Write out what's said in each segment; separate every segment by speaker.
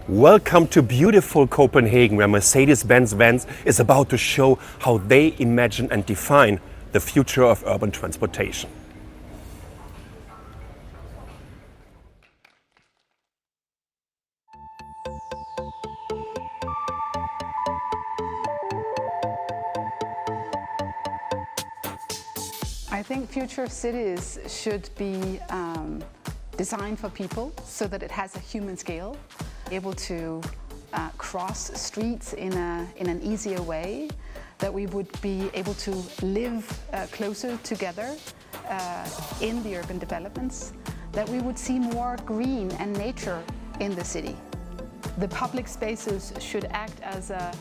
Speaker 1: Welcome to beautiful Copenhagen, where Mercedes-Benz Vans is about to show how they imagine and define the future of urban transportation.
Speaker 2: I think future cities should be designed for people so that it has a human scale, able to cross streets in an easier way, that we would be able to live closer together in the urban developments, that we would see more green and nature in the city. The public spaces should act as a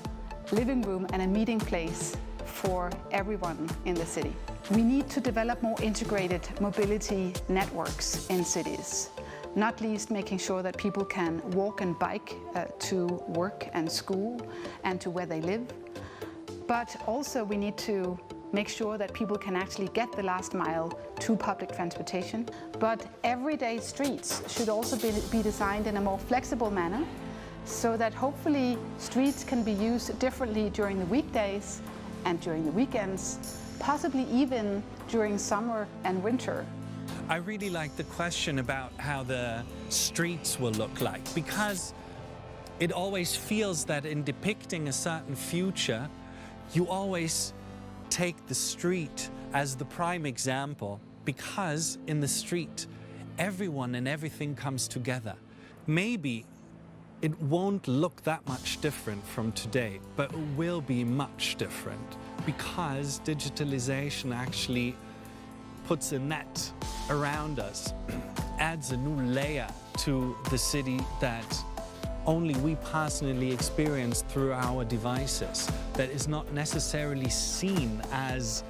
Speaker 2: living room and a meeting place for everyone in the city. We need to develop more integrated mobility networks in cities, not least making sure that people can walk and bike to work and school and to where they live. But also we need to make sure that people can actually get the last mile to public transportation. But everyday streets should also be designed in a more flexible manner, so that hopefully streets can be used differently during the weekdays and during the weekends, possibly even during summer and winter.
Speaker 3: I really like the question about how the streets will look like, because it always feels that in depicting a certain future, you always take the street as the prime example, because in the street, everyone and everything comes together. Maybe it won't look that much different from today, but it will be much different, because digitalization actually puts a net around us, adds a new layer to the city that only we personally experience through our devices, that is not necessarily seen as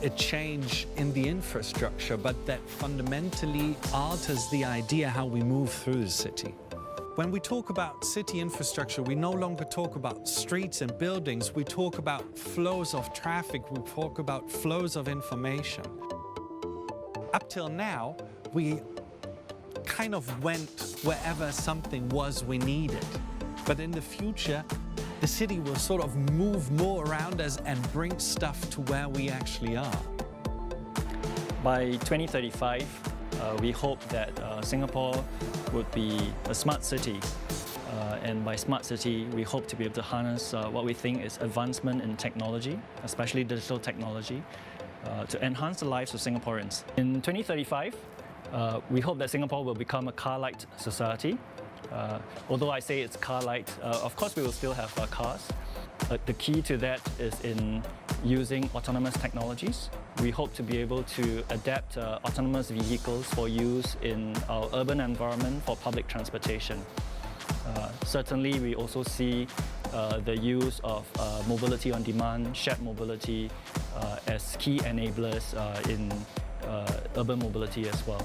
Speaker 3: a change in the infrastructure, but that fundamentally alters the idea how we move through the city. When we talk about city infrastructure, we no longer talk about streets and buildings, we talk about flows of traffic, we talk about flows of information. Up till now, we kind of went wherever something was we needed. But in the future, the city will sort of move more around us and bring stuff to where we actually are.
Speaker 4: By 2035, we hope that Singapore would be a smart city. And by smart city, we hope to be able to harness what we think is advancement in technology, especially digital technology, to enhance the lives of Singaporeans. In 2035, we hope that Singapore will become a car-light society. Although I say it's car-light, of course we will still have cars. The key to that is in using autonomous technologies. We hope to be able to adapt autonomous vehicles for use in our urban environment for public transportation. Certainly, we also see the use of mobility on demand, shared mobility, as key enablers in urban mobility as well.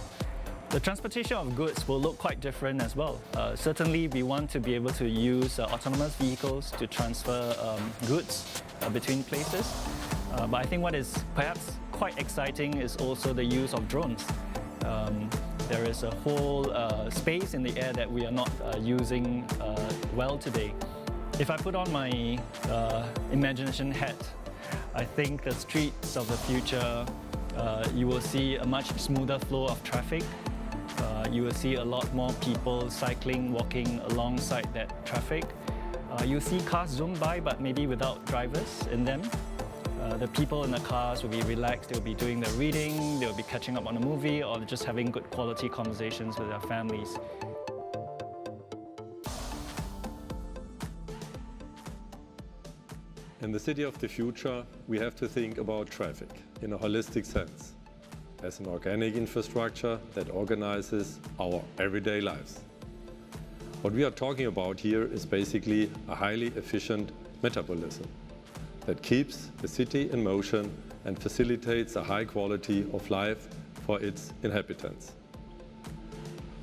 Speaker 4: The transportation of goods will look quite different as well. Certainly, we want to be able to use autonomous vehicles to transfer goods between places. But I think what is perhaps quite exciting is also the use of drones. There is a whole space in the air that we are not using well today. If I put on my imagination hat, I think the streets of the future, you will see a much smoother flow of traffic. You will see a lot more people cycling, walking alongside that traffic. You'll see cars zoom by, but maybe without drivers in them. The people in the cars will be relaxed, they'll be doing their reading, they'll be catching up on a movie, or just having good quality conversations with their families.
Speaker 5: In the city of the future, we have to think about traffic in a holistic sense, as an organic infrastructure that organizes our everyday lives. What we are talking about here is basically a highly efficient metabolism that keeps the city in motion and facilitates a high quality of life for its inhabitants.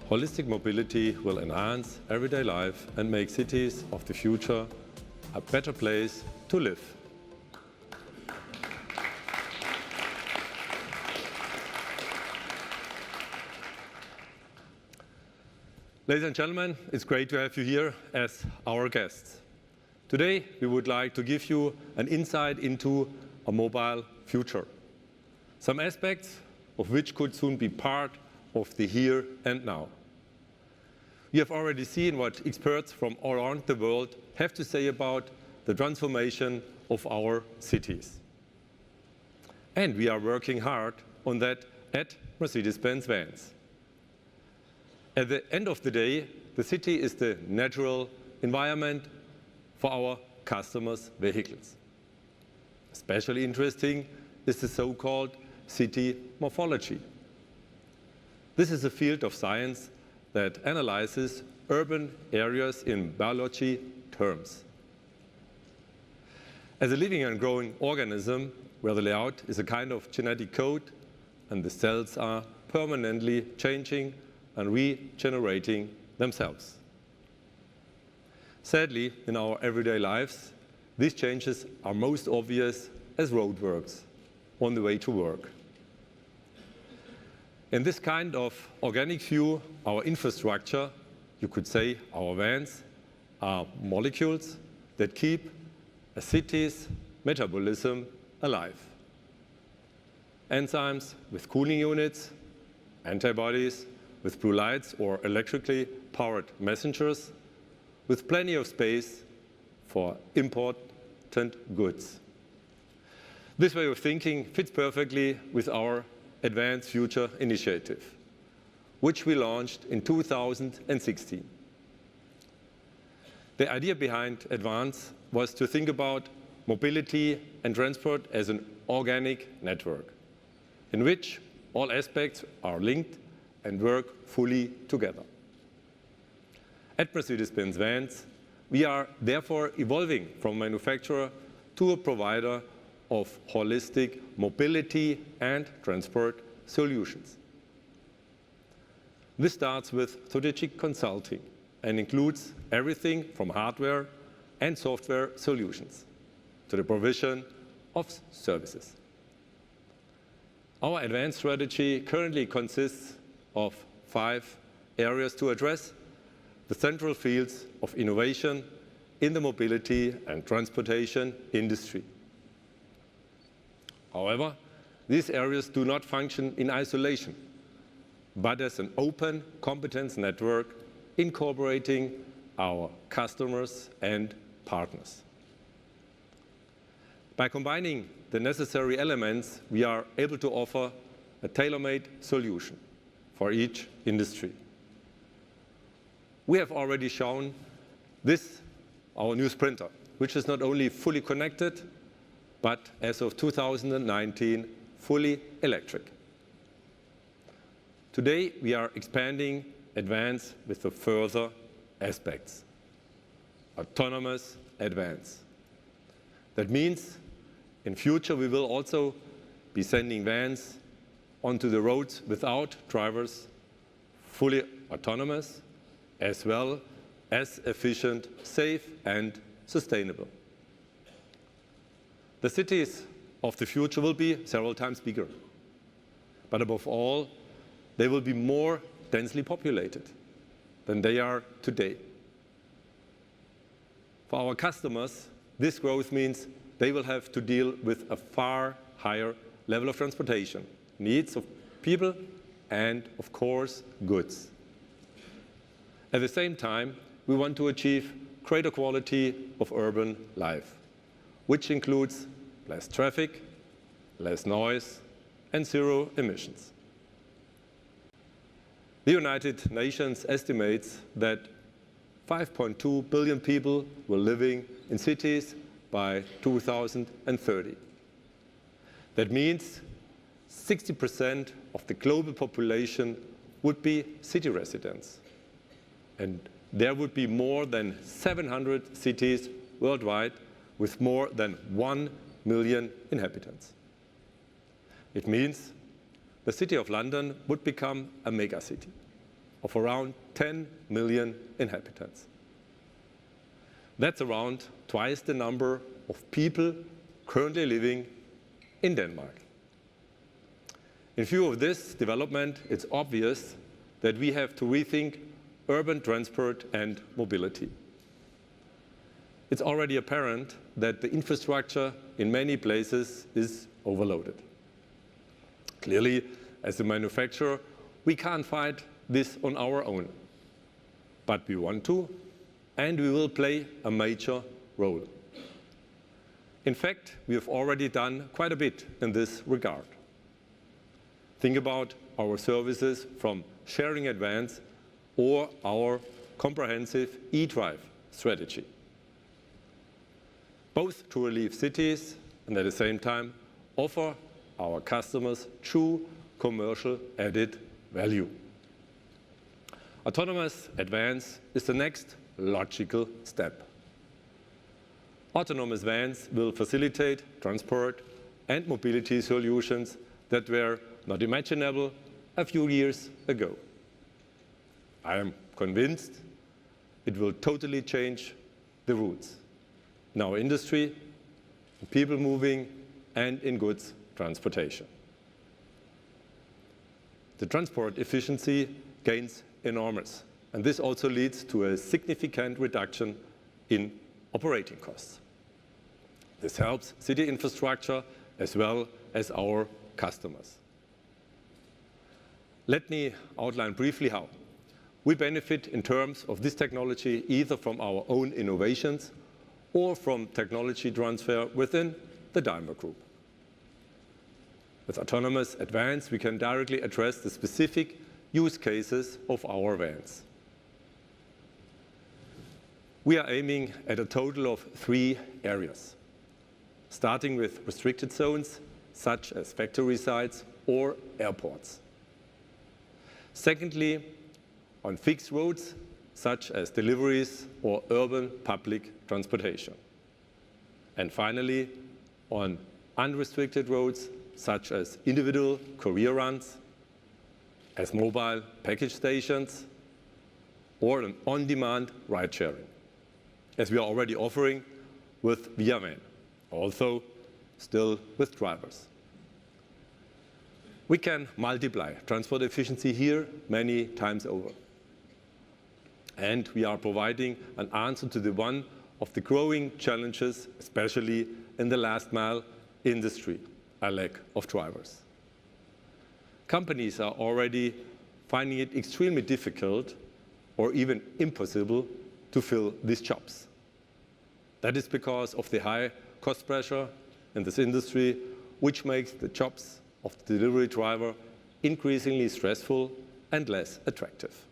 Speaker 5: Holistic mobility will enhance everyday life and make cities of the future a better place to live. Ladies and gentlemen, it's great to have you here as our guests. Today, we would like to give you an insight into a mobile future, some aspects of which could soon be part of the here and now. We have already seen what experts from all around the world have to say about the transformation of our cities. And we are working hard on that at Mercedes-Benz Vans. At the end of the day, the city is the natural environment for our customers' vehicles. Especially interesting is the so-called city morphology. This is a field of science that analyzes urban areas in biology terms. As a living and growing organism, where the layout is a kind of genetic code and the cells are permanently changing and regenerating themselves. Sadly, in our everyday lives, these changes are most obvious as roadworks on the way to work. In this kind of organic view, our infrastructure, you could say our vans, are molecules that keep a city's metabolism alive. Enzymes with cooling units, antibodies with blue lights or electrically powered messengers, with plenty of space for important goods. This way of thinking fits perfectly with our Advanced Future initiative, which we launched in 2016. The idea behind Advance was to think about mobility and transport as an organic network, in which all aspects are linked and work fully together. At Mercedes-Benz Vans, we are therefore evolving from a manufacturer to a provider of holistic mobility and transport solutions. This starts with strategic consulting and includes everything from hardware and software solutions to the provision of services. Our advanced strategy currently consists of 5 areas to address the central fields of innovation in the mobility and transportation industry. However, these areas do not function in isolation, but as an open competence network incorporating our customers and partners. By combining the necessary elements, we are able to offer a tailor-made solution for each industry. We have already shown this, our new Sprinter, which is not only fully connected, but as of 2019, fully electric. Today, we are expanding Advance with the further aspects. Autonomous Advance. That means in future, we will also be sending vans onto the roads without drivers, fully autonomous, as well as efficient, safe, and sustainable. The cities of the future will be several times bigger, but above all, they will be more densely populated than they are today. For our customers, this growth means they will have to deal with a far higher level of transportation, needs of people, and of course, goods. At the same time, we want to achieve greater quality of urban life, which includes less traffic, less noise, and zero emissions. The United Nations estimates that 5.2 billion people will living in cities by 2030. That means 60% of the global population would be city residents. And there would be more than 700 cities worldwide with more than 1 million inhabitants. It means the city of London would become a megacity of around 10 million inhabitants. That's around twice the number of people currently living in Denmark. In view of this development, it's obvious that we have to rethink urban transport and mobility. It's already apparent that the infrastructure in many places is overloaded. Clearly, as a manufacturer, we can't fight this on our own. But we want to, and we will play a major role. In fact, we have already done quite a bit in this regard. Think about our services from sharing advance or our comprehensive e-drive strategy. Both to relieve cities and at the same time offer our customers true commercial added value. Autonomous advance is the next logical step. Autonomous vans will facilitate transport and mobility solutions that were not imaginable a few years ago. I am convinced it will totally change the routes in our industry, in people moving, and in goods transportation. The transport efficiency gains enormous, and this also leads to a significant reduction in operating costs. This helps city infrastructure as well as our customers. Let me outline briefly how. We benefit in terms of this technology either from our own innovations or from technology transfer within the Daimler Group. With autonomous advance, we can directly address the specific use cases of our vans. We are aiming at a total of 3 areas, starting with restricted zones, such as factory sites or airports. Secondly, on fixed roads, such as deliveries or urban public transportation. And finally, on unrestricted roads, such as individual courier runs, as mobile package stations, or an on-demand ride-sharing, as we are already offering with ViaVan, also still with drivers. We can multiply transport efficiency here many times over. And we are providing an answer to the one of the growing challenges, especially in the last mile industry, a lack of drivers. Companies are already finding it extremely difficult or even impossible to fill these jobs. That is because of the high cost pressure in this industry, which makes the jobs of the delivery driver increasingly stressful and less attractive.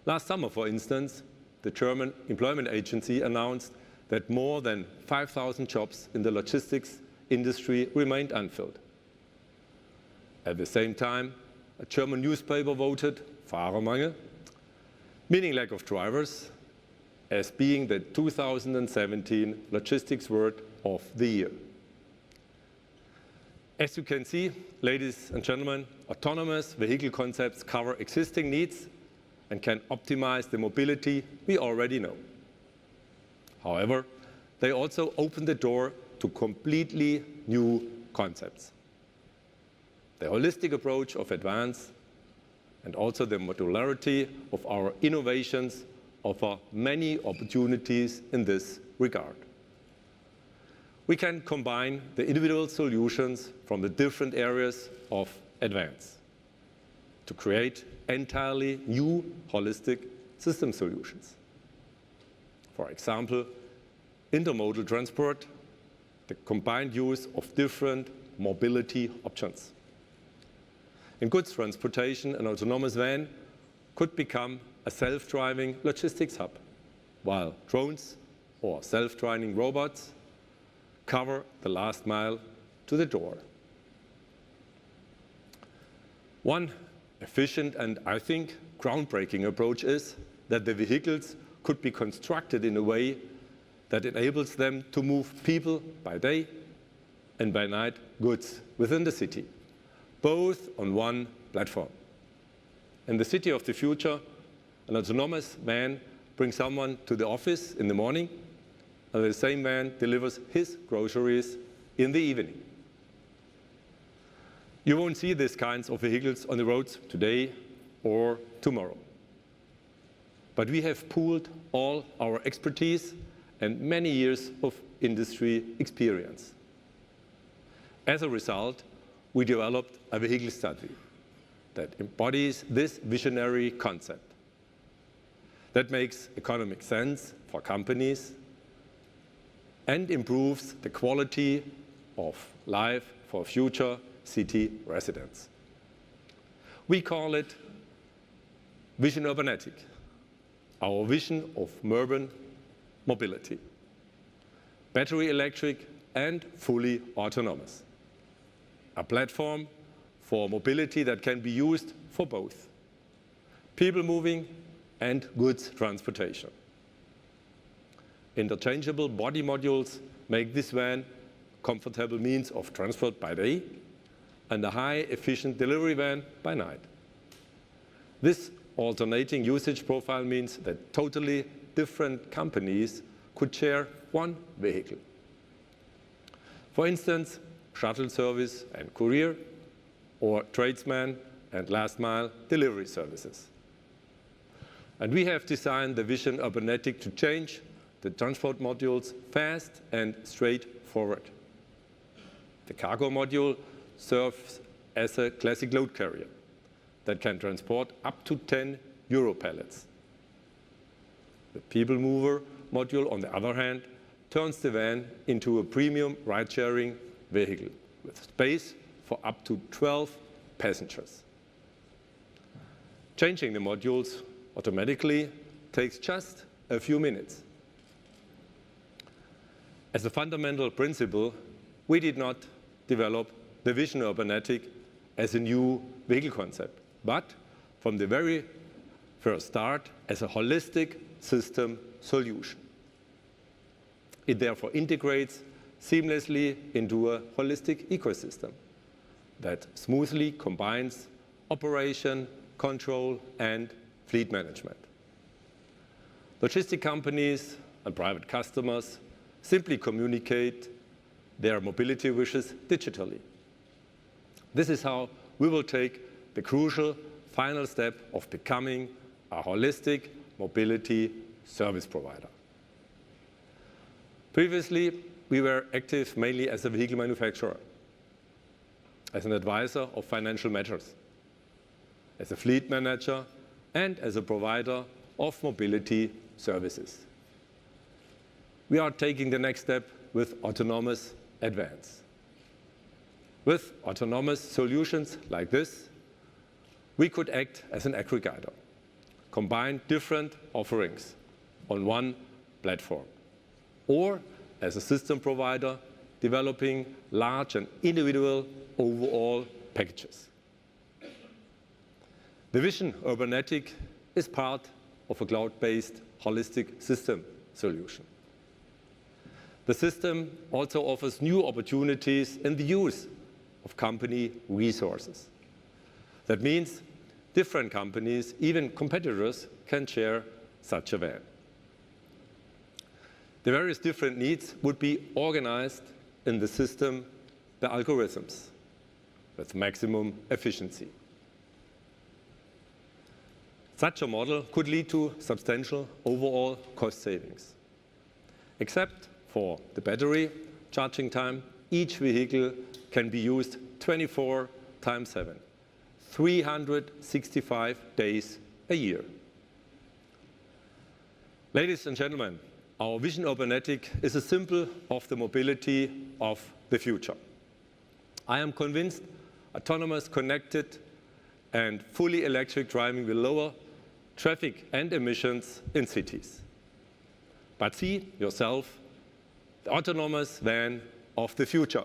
Speaker 5: Last summer, for instance, the German Employment Agency announced that more than 5,000 jobs in the logistics industry remained unfilled. At the same time, a German newspaper voted Fahrermangel, meaning lack of drivers, as being the 2017 Logistics Word of the Year. As you can see, ladies and gentlemen, autonomous vehicle concepts cover existing needs and can optimize the mobility we already know. However, they also open the door to completely new concepts. The holistic approach of advance and also the modularity of our innovations offer many opportunities in this regard. We can combine the individual solutions from the different areas of advance to create entirely new holistic system solutions. For example, intermodal transport, the combined use of different mobility options. In goods transportation, an autonomous van could become a self-driving logistics hub, while drones or self-driving robots cover the last mile to the door. One efficient and, I think, groundbreaking approach is that the vehicles could be constructed in a way that enables them to move people by day and by night goods within the city, both on one platform. In the city of the future, an autonomous van brings someone to the office in the morning, and the same van delivers his groceries in the evening. You won't see these kinds of vehicles on the roads today or tomorrow. but we have pooled all our expertise and many years of industry experience. As a result, we developed a vehicle study that embodies this visionary concept. That makes economic sense for companies and improves the quality of life for future city residents. We call it Vision URBANETIC, our vision of urban mobility, battery electric and fully autonomous. A platform for mobility that can be used for both people moving and goods transportation. Interchangeable body modules make this van a comfortable means of transport by day and a high-efficient delivery van by night. This alternating usage profile means that totally different companies could share one vehicle. For instance, shuttle service and courier, or tradesman and last-mile delivery services. And we have designed the Vision URBANETIC to change the transport modules fast and straightforward. The cargo module serves as a classic load carrier that can transport up to 10 Euro pallets. The people mover module, on the other hand, turns the van into a premium ride-sharing vehicle with space for up to 12 passengers. Changing the modules automatically takes just a few minutes. As a fundamental principle, we did not develop the Vision URBANETIC as a new vehicle concept, but from the very first start as a holistic system solution. It therefore integrates seamlessly into a holistic ecosystem that smoothly combines operation, control, and fleet management. Logistic companies and private customers simply communicate their mobility wishes digitally. This is how we will take the crucial final step of becoming a holistic mobility service provider. Previously, we were active mainly as a vehicle manufacturer, as an advisor of financial matters, as a fleet manager, and as a provider of mobility services. We are taking the next step with autonomous advance. With autonomous solutions like this, we could act as an aggregator, combine different offerings on one platform, or as a system provider developing large and individual overall packages. The Vision URBANETIC is part of a cloud-based holistic system solution. The system also offers new opportunities in the use of company resources. That means different companies, even competitors, can share such a van. The various different needs would be organized in the system, the algorithms, with maximum efficiency. Such a model could lead to substantial overall cost savings. Except for the battery charging time, each vehicle can be used 24/7, 365 days a year. Ladies and gentlemen, our Vision URBANETIC is a symbol of the mobility of the future. I am convinced autonomous, connected, and fully electric driving will lower traffic and emissions in cities. But see yourself, the autonomous van of the future.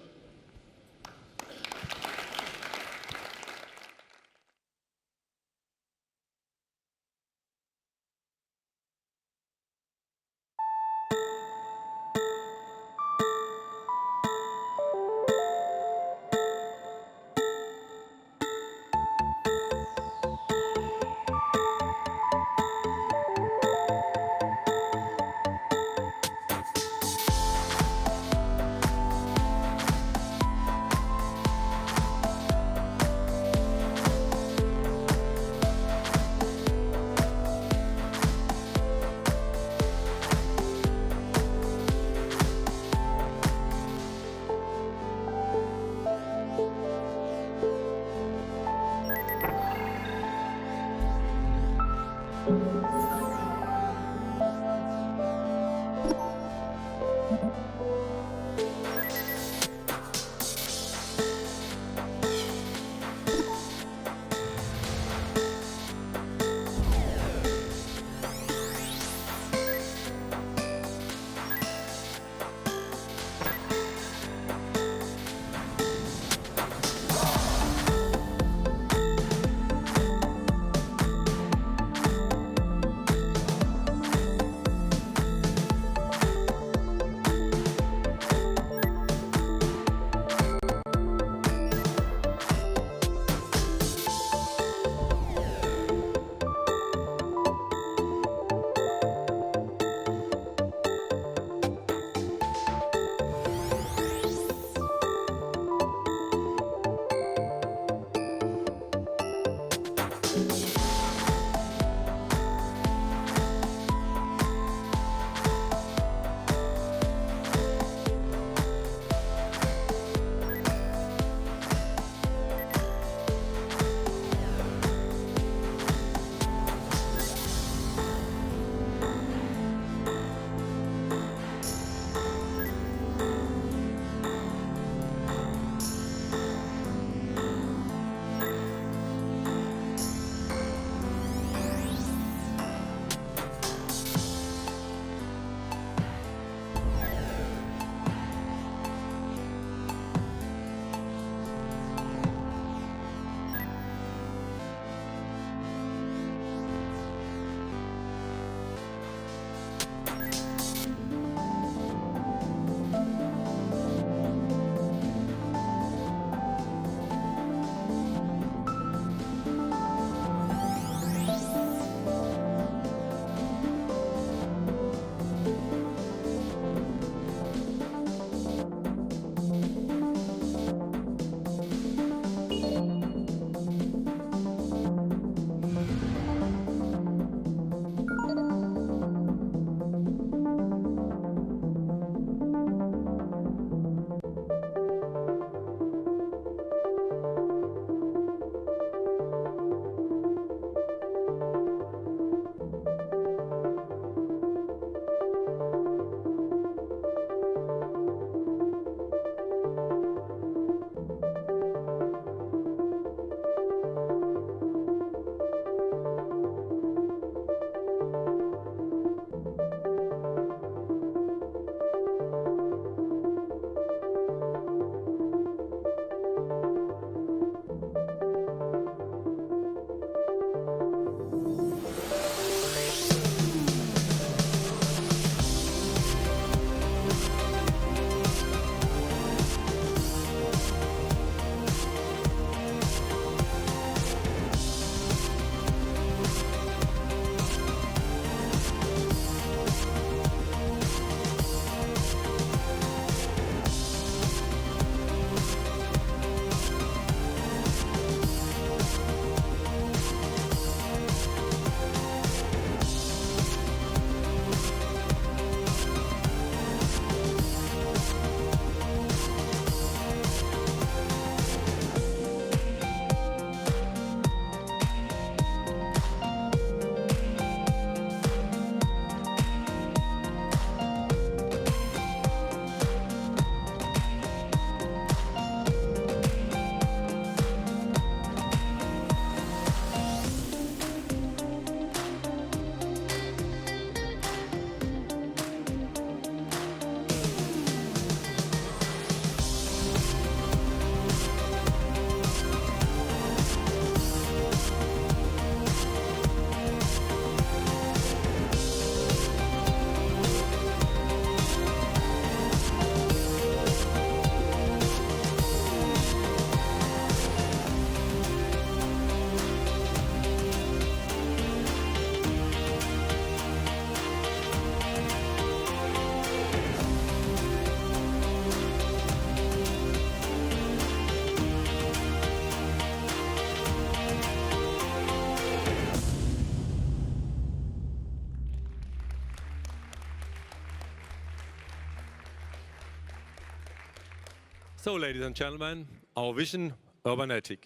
Speaker 5: So, ladies and gentlemen, our vision, URBANETIC,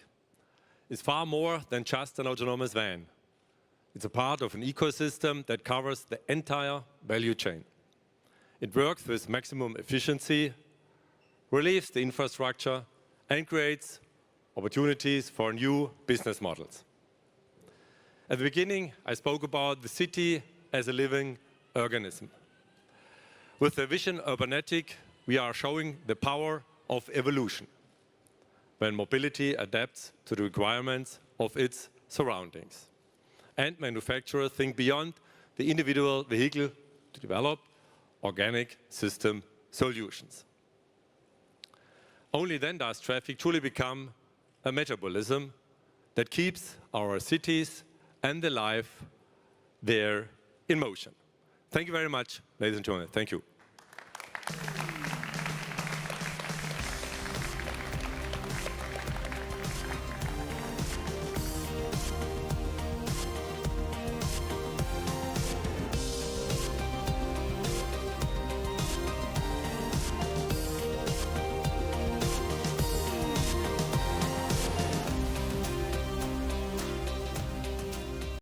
Speaker 5: is far more than just an autonomous van. It's a part of an ecosystem that covers the entire value chain. It works with maximum efficiency, relieves the infrastructure, and creates opportunities for new business models. At the beginning, I spoke about the city as a living organism. With the vision URBANETIC, we are showing the power of evolution, when mobility adapts to the requirements of its surroundings. And manufacturers think beyond the individual vehicle to develop organic system solutions. Only then does traffic truly become a metabolism that keeps our cities and the life there in motion. Thank you very much, ladies and gentlemen. Thank you.